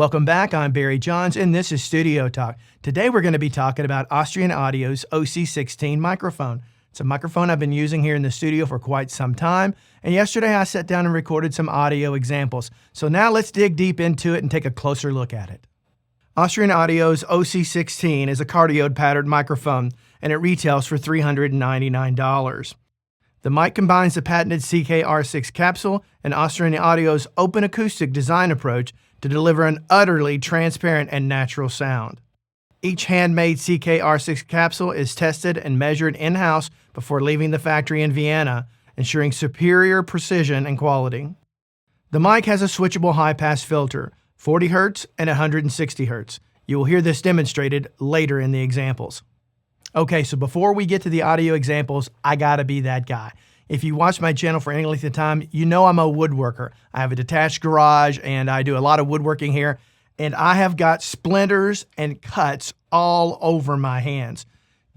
Welcome back, I'm Barry Johns, and this is Studio Talk. Today we're going to be talking about Austrian Audio's OC-16 microphone. It's a microphone I've been using here in the studio for quite some time, and yesterday I sat down and recorded some audio examples. So now let's dig deep into it and take a closer look at it. Austrian Audio's OC-16 is a cardioid patterned microphone, and it retails for $399. The mic combines the patented CKR6 capsule and Austrian Audio's open acoustic design approach to deliver an utterly transparent and natural sound. Each handmade CKR6 capsule is tested and measured in-house before leaving the factory in Vienna, ensuring superior precision and quality. The mic has a switchable high-pass filter, 40 Hz and 160 Hz. You will hear this demonstrated later in the examples. Okay, so before we get to the audio examples, I gotta be that guy. If you watch my channel for any length of time, you know I'm a woodworker. I have a detached garage and I do a lot of woodworking here, and I have got splinters and cuts all over my hands.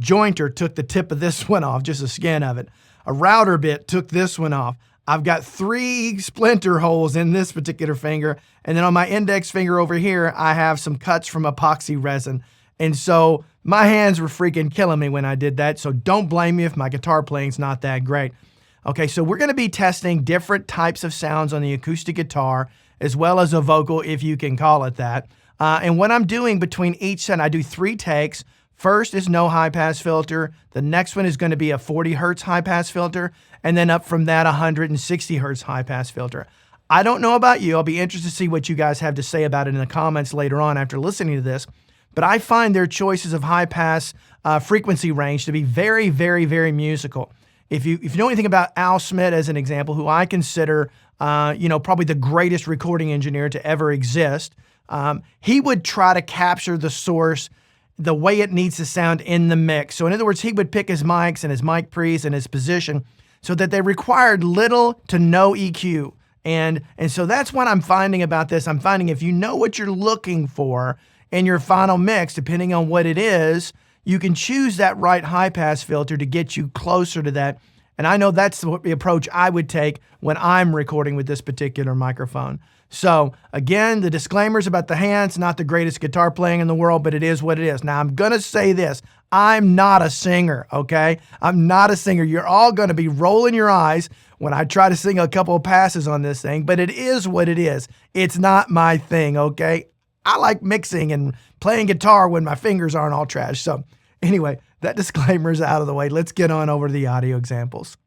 Jointer took the tip of this one off, just the skin of it. A router bit took this one off. I've got 3 splinter holes in this particular finger, and then on my index finger over here, I have some cuts from epoxy resin. And so my hands were freaking killing me when I did that, so don't blame me if my guitar playing's not that great. Okay, so we're gonna be testing different types of sounds on the acoustic guitar, as well as a vocal, if you can call it that. And what I'm doing between each set, I do 3 takes. First is no high-pass filter. The next one is gonna be a 40 Hertz high-pass filter, and then up from that, 160 Hertz high-pass filter. I don't know about you. I'll be interested to see what you guys have to say about it in the comments later on after listening to this. But I find their choices of high-pass frequency range to be very, very, very musical. If you know anything about Al Smith as an example, who I consider probably the greatest recording engineer to ever exist, he would try to capture the source the way it needs to sound in the mix. So in other words, he would pick his mics and his mic pre's and his position so that they required little to no EQ. And so that's what I'm finding about this. I'm finding if you know what you're looking for in your final mix, depending on what it is, you can choose that right high-pass filter to get you closer to that. And I know that's the approach I would take when I'm recording with this particular microphone. So again, the disclaimers about the hands, not the greatest guitar playing in the world, but it is what it is. Now I'm gonna say this, I'm not a singer, okay? I'm not a singer. You're all gonna be rolling your eyes when I try to sing a couple of passes on this thing, but it is what it is. It's not my thing, okay? I like mixing and playing guitar when my fingers aren't all trash. So anyway, that disclaimer's out of the way. Let's get on over to the audio examples.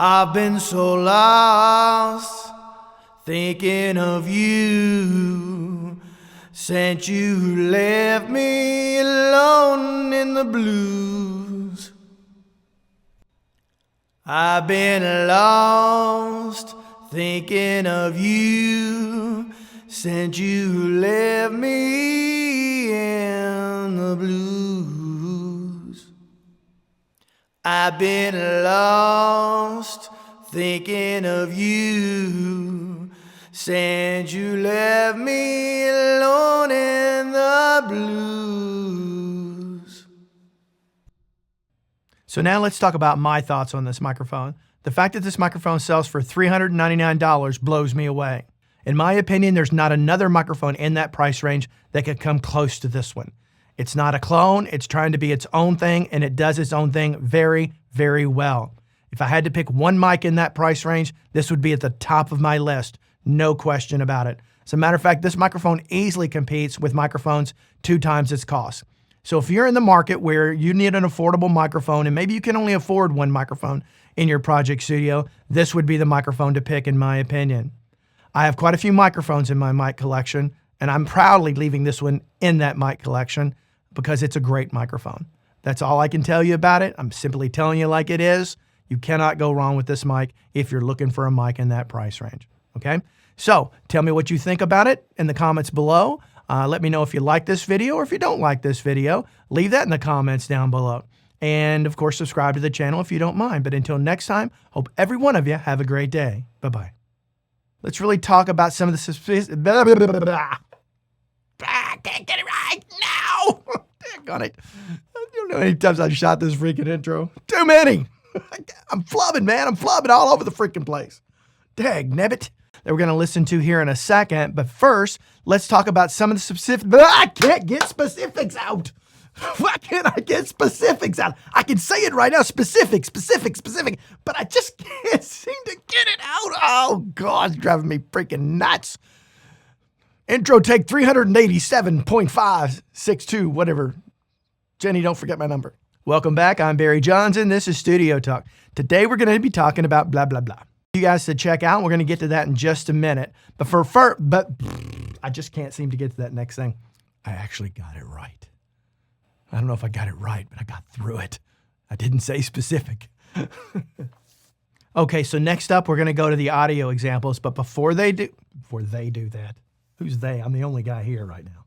I've been so lost, thinking of you, since you left me alone in the blues. I've been lost, thinking of you, since you left me in the blues. I've been lost, thinking of you, since you left me alone in the blues. So now let's talk about my thoughts on this microphone. The fact that this microphone sells for $399 blows me away. In my opinion, there's not another microphone in that price range that could come close to this one. It's not a clone, it's trying to be its own thing, and it does its own thing very, very well. If I had to pick one mic in that price range, this would be at the top of my list, no question about it. As a matter of fact, this microphone easily competes with microphones 2 times its cost. So if you're in the market where you need an affordable microphone, and maybe you can only afford one microphone in your project studio, this would be the microphone to pick in my opinion. I have quite a few microphones in my mic collection, and I'm proudly leaving this one in that mic collection because it's a great microphone. That's all I can tell you about it. I'm simply telling you like it is. You cannot go wrong with this mic if you're looking for a mic in that price range, okay? So tell me what you think about it in the comments below. Let me know if you like this video or if you don't like this video. Leave that in the comments down below. And of course, subscribe to the channel if you don't mind. But until next time, hope every one of you have a great day. Bye-bye. Let's really talk about some of the can't get it right now. Dang it. I don't know how many times I've shot this freaking intro. Too many. I'm flubbing, man. I'm flubbing all over the freaking place. Dang nabbit. That we're going to listen to here in a second. But first, let's talk about some of the specifics. I can't get specifics out. Why can't I get specifics out? I can say it right now. Specific. But I just can't seem to get it out. Oh, God. It's driving me freaking nuts. Intro take 387.562, whatever. Jenny, don't forget my number. Welcome back. I'm Barry Johnson. This is Studio Talk. Today we're going to be talking about blah, blah, blah. You guys to check out. We're going to get to that in just a minute. But I just can't seem to get to that next thing. I actually got it right. I don't know if I got it right, but I got through it. I didn't say specific. Okay, so next up, we're going to go to the audio examples. But before they do that, who's they? I'm the only guy here right now.